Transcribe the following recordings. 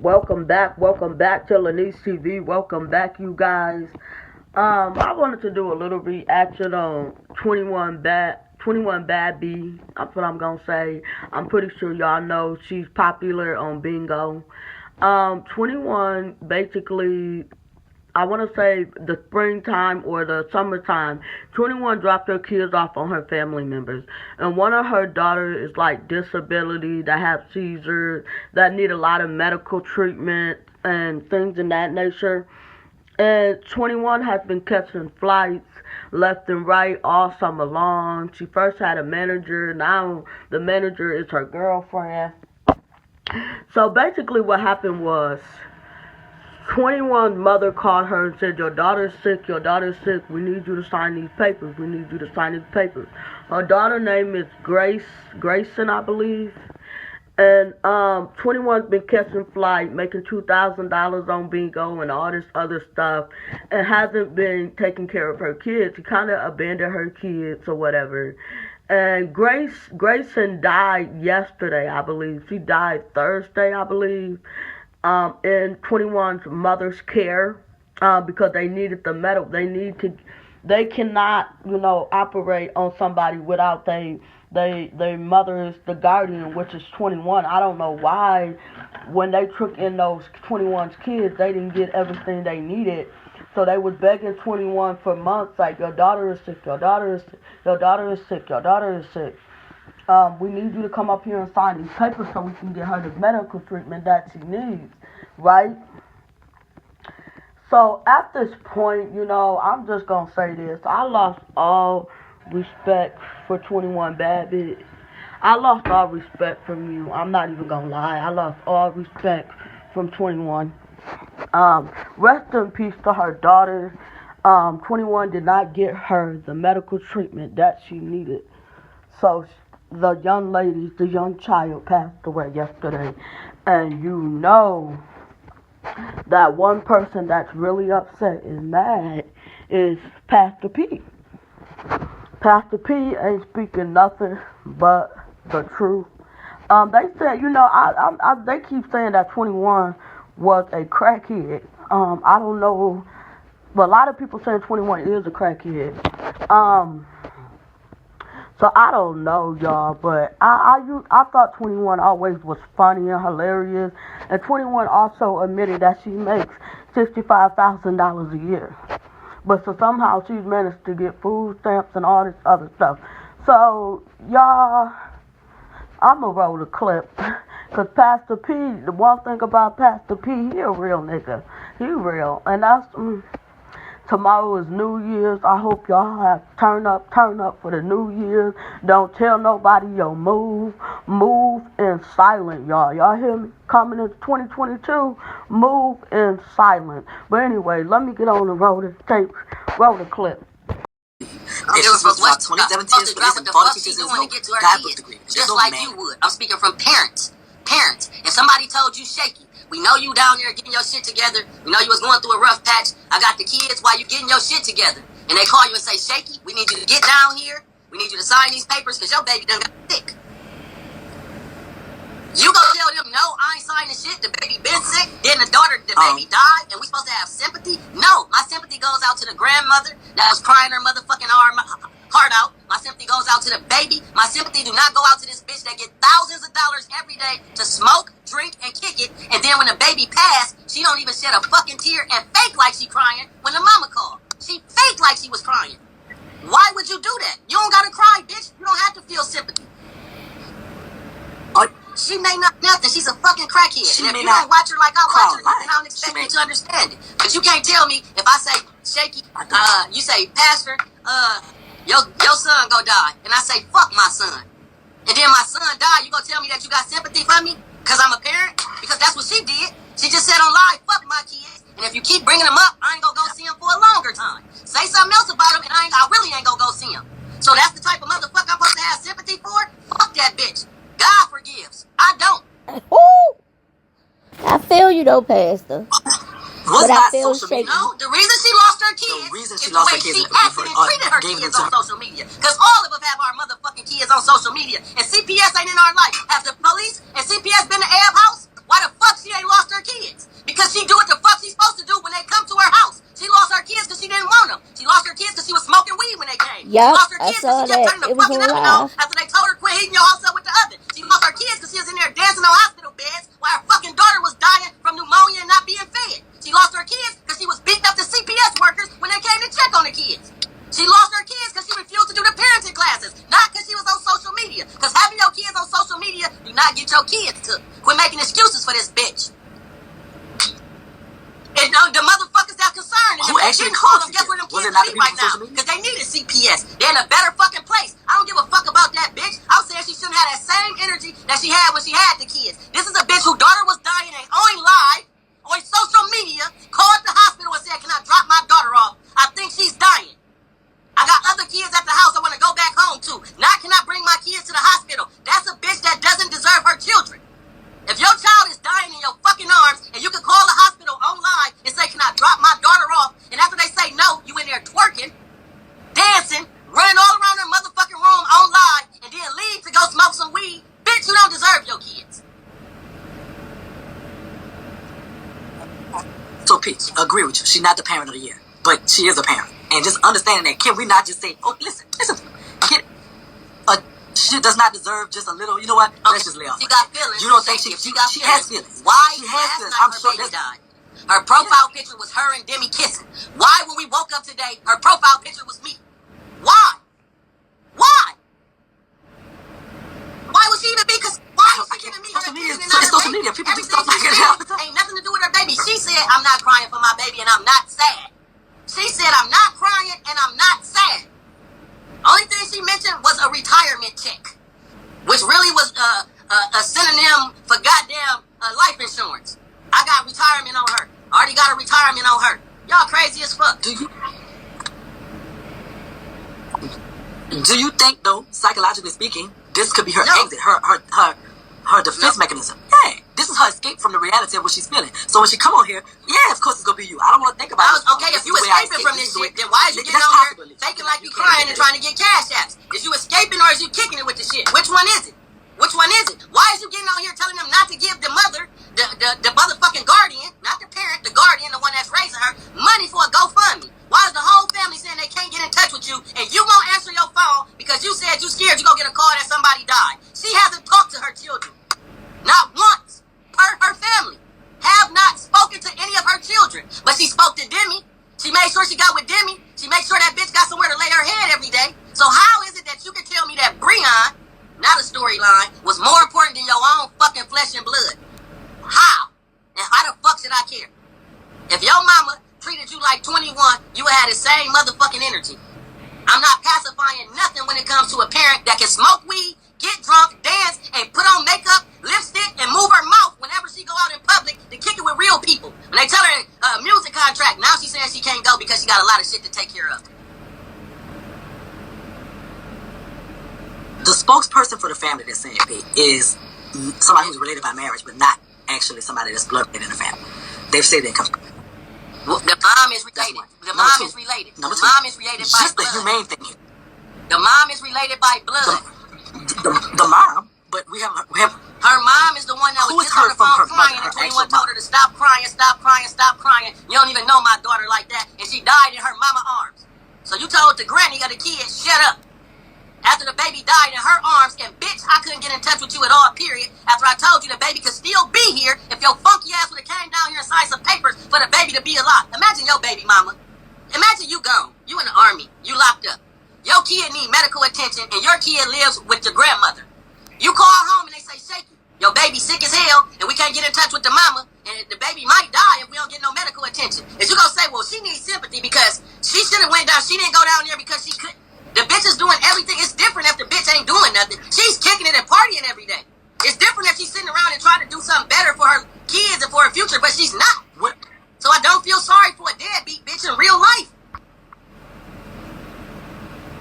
welcome back to Lanice TV. Welcome back, you guys. I wanted to do a little reaction on 21 Bad B. That's what I'm gonna say. I'm pretty sure y'all know she's popular on Bingo. 21 basically, I want to say the springtime or the summertime, 21 dropped her kids off on her family members. And one of her daughters is like disability, that have seizures, that need a lot of medical treatment and things in that nature. And 21 has been catching flights left and right all summer long. She first had a manager, now the manager is her girlfriend. So basically what happened was 21 mother called her and said, your daughter's sick, we need you to sign these papers, Her daughter's name is Grayson, I believe. And 21's been catching flight, making $2,000 on Bingo and all this other stuff, and hasn't been taking care of her kids. She kind of abandoned her kids or whatever. And Grayson died yesterday, I believe. She died Thursday, I believe, in 21's mother's care, because they needed the medical. They cannot, operate on somebody without their mother is the guardian, which is 21. I don't know why when they took in those 21's kids, they didn't get everything they needed. So they was begging 21 for months, like, your daughter is sick, your daughter is sick. We need you to come up here and sign these papers so we can get her the medical treatment that she needs, right? So at this point, I'm just going to say this. I lost all respect for 21 Bad Bish. I lost all respect from you. I'm not even going to lie. I lost all respect from 21. Rest in peace to her daughter. 21 did not get her the medical treatment that she needed. So the young child passed away yesterday. And that one person that's really upset and mad is Pastor P. Pastor P ain't speaking nothing but the truth. They said, they keep saying that 21 was a crackhead. I don't know, but a lot of people saying 21 is a crackhead. So I don't know, y'all, but I thought 21 always was funny and hilarious, and 21 also admitted that she makes $65,000 a year. But so somehow she's managed to get food stamps and all this other stuff. So, y'all, I'm going to roll the clip. Because Pastor P, the one thing about Pastor P, he a real nigga. He real. And that's, tomorrow is New Year's. I hope y'all have turn up for the New Year's. Don't tell nobody your move. Move in silent, y'all. Y'all hear me? Coming into 2022, move in silent. But anyway, let me get on the roll the clip. It was supposed to 2017 to drop what the fuck she doing to get to her kids. Just like you would. I'm speaking from parents. Parents. If somebody told you shaky, we know you down there getting your shit together. We know you was going through a rough patch. I got the kids while you getting your shit together. And they call you and say, shaky, we need you to get down here. We need you to sign these papers because your baby done got sick. You gonna tell them, no, I ain't signing shit. The baby been sick. Then the baby died, and we supposed to have sympathy? No, my sympathy goes out to the grandmother that was crying her motherfucking heart out. My sympathy goes out to the baby. My sympathy do not go out to this bitch that get thousands of dollars every day to smoke, drink, and kick it. And then when the baby passed, she don't even shed a fucking tear and fake like she crying when the mama called. She faked like she was crying. Why would you do that? You don't gotta cry, bitch. You don't have to feel sympathy. She may not nothing. She's a fucking crackhead. And if you don't watch her like I watch her, then I don't expect you to understand it. But you can't tell me if I say, shaky, you say, Pastor, your son go die. And I say, fuck my son. And then my son died. You gonna tell me that you got sympathy for me? Because I'm a parent? Because that's what she did. She just said on live, fuck my kids. And if you keep bringing them up, I ain't gonna go see them for a longer time. Say something else about them, and I really ain't gonna go see them. So that's the type of motherfucker I'm supposed to have sympathy for? Fuck that bitch. God forgives. I don't. I feel you though, Pastor. But I feel shaky. No, the reason she lost her kids is the way she acted and treated her kids on social media. Because all of us have our motherfucking kids on social media. And CPS ain't in our life. Have the police and CPS been to Ab House? Why why the fuck she ain't lost her kids? Because she do what the fuck she's supposed to do when they come to her house. She lost her kids because she didn't want them. She lost her kids because she was smoking weed when they came. Yep, she lost her I kids saw because she kept that. turning the It was fucking on oven on live. after they told her quit heating your house up with the oven. She lost her kids because she was in there dancing on hospital beds while her fucking daughter was dying from pneumonia and not being fed. She lost her kids because she was beating up the CPS workers when they came to check on the kids. She lost her kids because she refused to do the parenting classes, not because she was on social media. Because having your kids on social media do not get your kids to quit making excuses for this bitch. And the motherfuckers that concerned, and who if actually they didn't call them, caused guess it? where them Was kids it not be the right people now? on social media? Because they needed CPS. They're in a better fucking place. I don't give a fuck about that bitch. I was saying she shouldn't have that same energy that she had when she had the kids. This is a bitch whose daughter was dying and on live on social media, called the hospital and said, can I drop my daughter off? I think she's dying. I got other kids at the house I want to go back home to. Now can I bring my kids to the hospital? That's a bitch that doesn't deserve her children. If your child is dying in your fucking arms and you can call the hospital online and say, can I drop my daughter off? And after they say no, you in there twerking, dancing, running all around her motherfucking room on live and then leave to go smoke some weed. Bitch, you don't deserve your kids. So, Peach, agree with you. She's not the parent of the year, but she is a parent. And just understanding that, can we not just say, oh, listen, kid, she does not deserve just a little, you know what? Let's just lay off. She got feelings. You don't think she has feelings? Why she has feelings. I'm sure her baby died? Her profile picture was her and Demi kissing. Why, when we woke up today, her profile picture was me? Why? Why? Why would she even be? Because why is she giving me her kissing and not her social baby? media. People do Everything stuff like she that. said ain't nothing to do with her baby. She said, I'm not crying for my baby and I'm not sad. She said, I'm not crying and I'm not sad. Only thing she mentioned was a retirement check, which really was a synonym for goddamn life insurance. I got retirement on her. I already got a retirement on her. Y'all crazy as fuck. Do you think, though, psychologically speaking, this could be her exit, her defense mechanism? Yeah, this is her escape from the reality of what she's feeling. So when she come on here, yeah, of course it's gonna be you. I don't want to think about it. Okay, if you escaping from this shit, then why is you getting on here faking like you crying and trying to get cash apps? Is you escaping or is you kicking it with the shit? Which one is it? Which one is it? Why is you getting on here telling them not to give the mother, the motherfucking guardian, not the parent, the guardian, the one that's raising her, money for a GoFundMe? Why is the whole family saying they can't get in touch with you and you won't answer your phone because you said you scared you gonna get a call that somebody died? She hasn't talked to her children. Not once. Her family have not spoken to any of her children. But she spoke to Demi. She made sure she got with Demi. She made sure that bitch got somewhere to lay her head every day. So how is it that you can tell me that Breon, not a storyline, was more important than your own fucking flesh and blood? How? And how the fuck should I care? If your mama treated you like 21, you would have the same motherfucking energy. I'm not pacifying nothing when it comes to a parent that can smoke weed, get drunk, dance, and put on makeup, lipstick, and move her mouth whenever she go out in public to kick it with real people. When they tell her a music contract, now she's saying she can't go because she got a lot of shit to take care of. The spokesperson for the family that's saying Pete is somebody who's related by marriage, but not actually somebody that's blood related in the family. They've said they come. Well, the mom is related. The mom is related. The mom is related by just blood. the humane thing here. The mom is related by blood. The mom, but we have her mom is the one that was just on the phone crying and 21 told her to stop crying, stop crying, stop crying. You don't even know my daughter like that. And she died in her mama arms. So you told the granny of the kid, shut up. After the baby died in her arms, and bitch, I couldn't get in touch with you at all, period. After I told you the baby could still be here if your funky ass would have came down here and signed some papers for the baby to be alive. Imagine your baby mama. Imagine you gone. You in the army. You locked up. Your kid need medical attention, and your kid lives with your grandmother. You call home and they say, Shaky, your baby sick as hell, and we can't get in touch with the mama, and the baby might die if we don't get no medical attention. Is you gonna say, well, she needs sympathy because she should have went down. She didn't go down there because she couldn't. The bitch is doing everything. It's different if the bitch ain't doing nothing. She's kicking it and partying every day. It's different if she's sitting around and trying to do something better for her kids and for her future, but she's not. What? So I don't feel sorry for a deadbeat bitch in real life.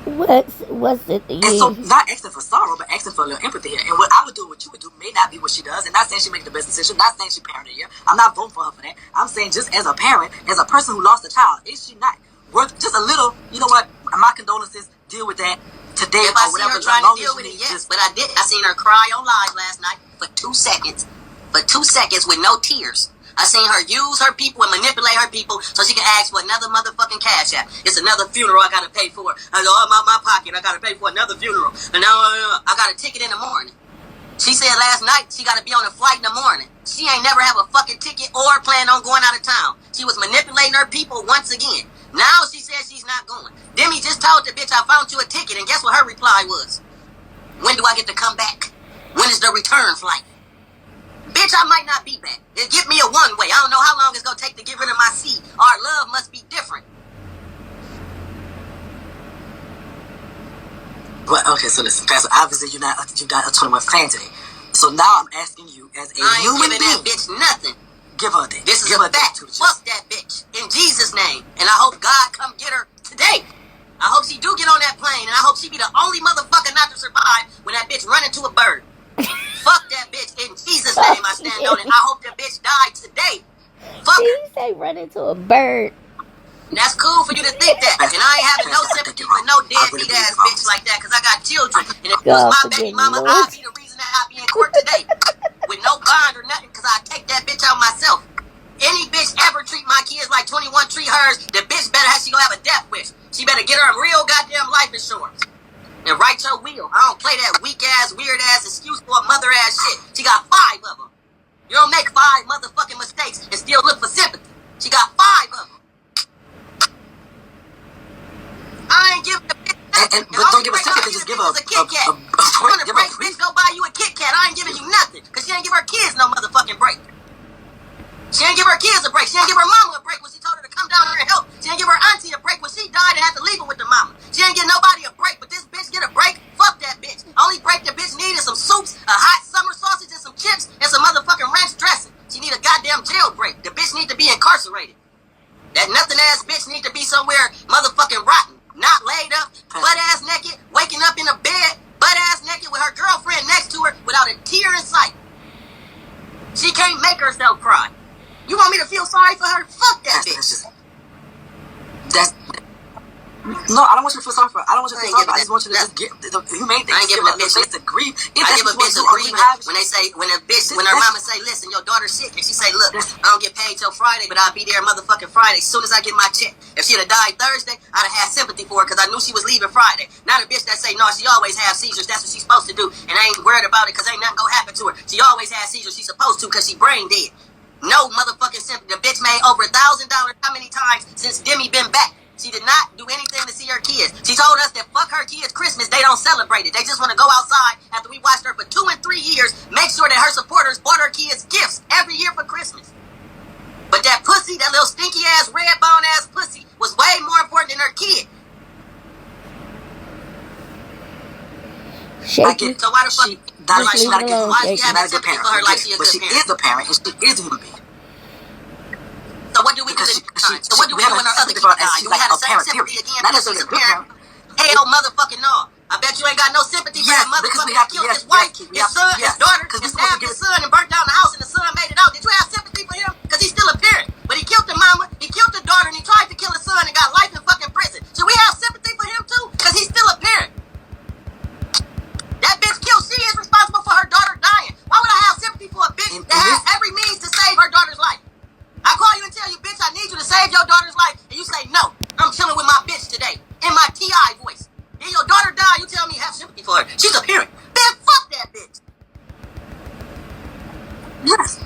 What's it? And so, not asking for sorrow, but asking for a little empathy here. And what I would do, what you would do, may not be what she does. And not saying she makes the best decision. Not saying she parented here. I'm not voting for her for that. I'm saying just as a parent, as a person who lost a child, is she not worth just a little? You know what? My condolences. Deal with that today if I or whatever. See her trying to deal with it, yes. But I didn't. I seen her cry on live last night for 2 seconds. for 2 seconds with no tears. I seen her use her people and manipulate her people so she can ask for another motherfucking cash app. It's another funeral I gotta pay for. I go, my pocket, I gotta pay for another funeral. And now I got a ticket in the morning. She said last night she gotta be on a flight in the morning. She ain't never have a fucking ticket or plan on going out of town. She was manipulating her people once again. Now she says she's not going. Demi just told the bitch I found you a ticket, and guess what her reply was? When do I get to come back? When is the return flight? Bitch, I might not be back. Give me a one-way. I don't know how long it's gonna take to get rid of my seed. Our love must be different. Well, okay, so listen, Pastor, obviously you're not a 21 fan today. So now I'm asking you, as a human being, that bitch nothing. Give her a day. This is a fact. Fuck that bitch. In Jesus' name. And I hope God come get her today. I hope she do get on that plane, and I hope she be the only motherfucker not to survive when that bitch run into a bird. Fuck that bitch. In Jesus' name, I stand on it. I hope that bitch die today. Fuck her. Did you say run into a bird? That's cool for you to think that. And I ain't having no sympathy for no deadbeat ass bitch like that, because I got children. And if it was my baby mama, I'd be the reason that I'd be in court today. With no bond or nothing, because I'd take that bitch out myself. Any bitch ever treat my kids like 21 treat hers, the bitch better have, she gonna have a death wish. She better get her a real goddamn life insurance. And write your will. I don't play that weak ass, weird ass excuse for a mother ass shit. She got 5 of them. You don't make 5 motherfucking mistakes and still look for sympathy. She got 5 of them. I ain't giving a bitch nothing. But don't give a sympathy, just give a Kit Kat. When the break, bitch, go buy you a Kit Kat. I ain't giving you nothing. Because she ain't give her kids no motherfucking break. She ain't give her kids a break. She ain't give her mama a break when she told her to come down here and help. She ain't give her auntie a break when she died and had to leave her with the mama. She ain't give nobody a break, but this bitch get a break. Fuck that bitch. Only break the bitch need is some soups, a hot summer sausage, and some chips, and some motherfucking ranch dressing. She need a goddamn jail break. The bitch need to be incarcerated. That nothing ass bitch need to be somewhere motherfucking rotten. Not laid up, butt ass naked, waking up in a bed, butt ass naked with her girlfriend next to her without a tear in sight. She can't make herself cry. You want me to feel sorry for her? Fuck that bitch. No, I don't want you to feel sorry for her. I don't want you to feel sorry for her. I just want you to just get the humane thing. I ain't giving a bitch to grieve. I give a bitch a grieving when her mama say, listen, your daughter's sick, and she say, look, I don't get paid till Friday, but I'll be there motherfucking Friday as soon as I get my check. If she'd have died Thursday, I'd have had sympathy for her because I knew she was leaving Friday. Not a bitch that say, no, she always has seizures. That's what she's supposed to do, and I ain't worried about it because ain't nothing gonna happen to her. She always has seizures. She's supposed to because she brain dead. No motherfucking sympathy. The bitch made over $1,000 how many times since Demi been back. She did not do anything to see her kids. She told us that fuck her kids Christmas, they don't celebrate it. They just want to go outside after we watched her for 2 and 3 years, make sure that her supporters bought her kids gifts every year for Christmas. But that pussy, that little stinky ass, red bone ass pussy, was way more important than her kid. Shaky. So why the fuck? She's not a good parent. But she is a parent, and she is a human being. So what do we do? So what do we do when our other kids die? Do we have the same sympathy again because she's a parent? Hell motherfucking no. I bet you ain't got no sympathy for that motherfucker that killed his wife, his son, his daughter, and stabbed his son and burnt down the house and the son made it out. Did you have sympathy for him? Because he's still a parent. But he killed the mama, he killed the daughter, and he tried to kill his son and got life in fucking prison. Should we have sympathy for him too? Because he's still a parent. That bitch killed, she is responsible for her daughter dying. Why would I have sympathy for a bitch that has every means to save her daughter's life? I call you and tell you, bitch, I need you to save your daughter's life. And you say, no, I'm chilling with my bitch today. In my T.I. voice. Then your daughter died, you tell me you have sympathy for her. She's a parent. Man, fuck that bitch. Yes.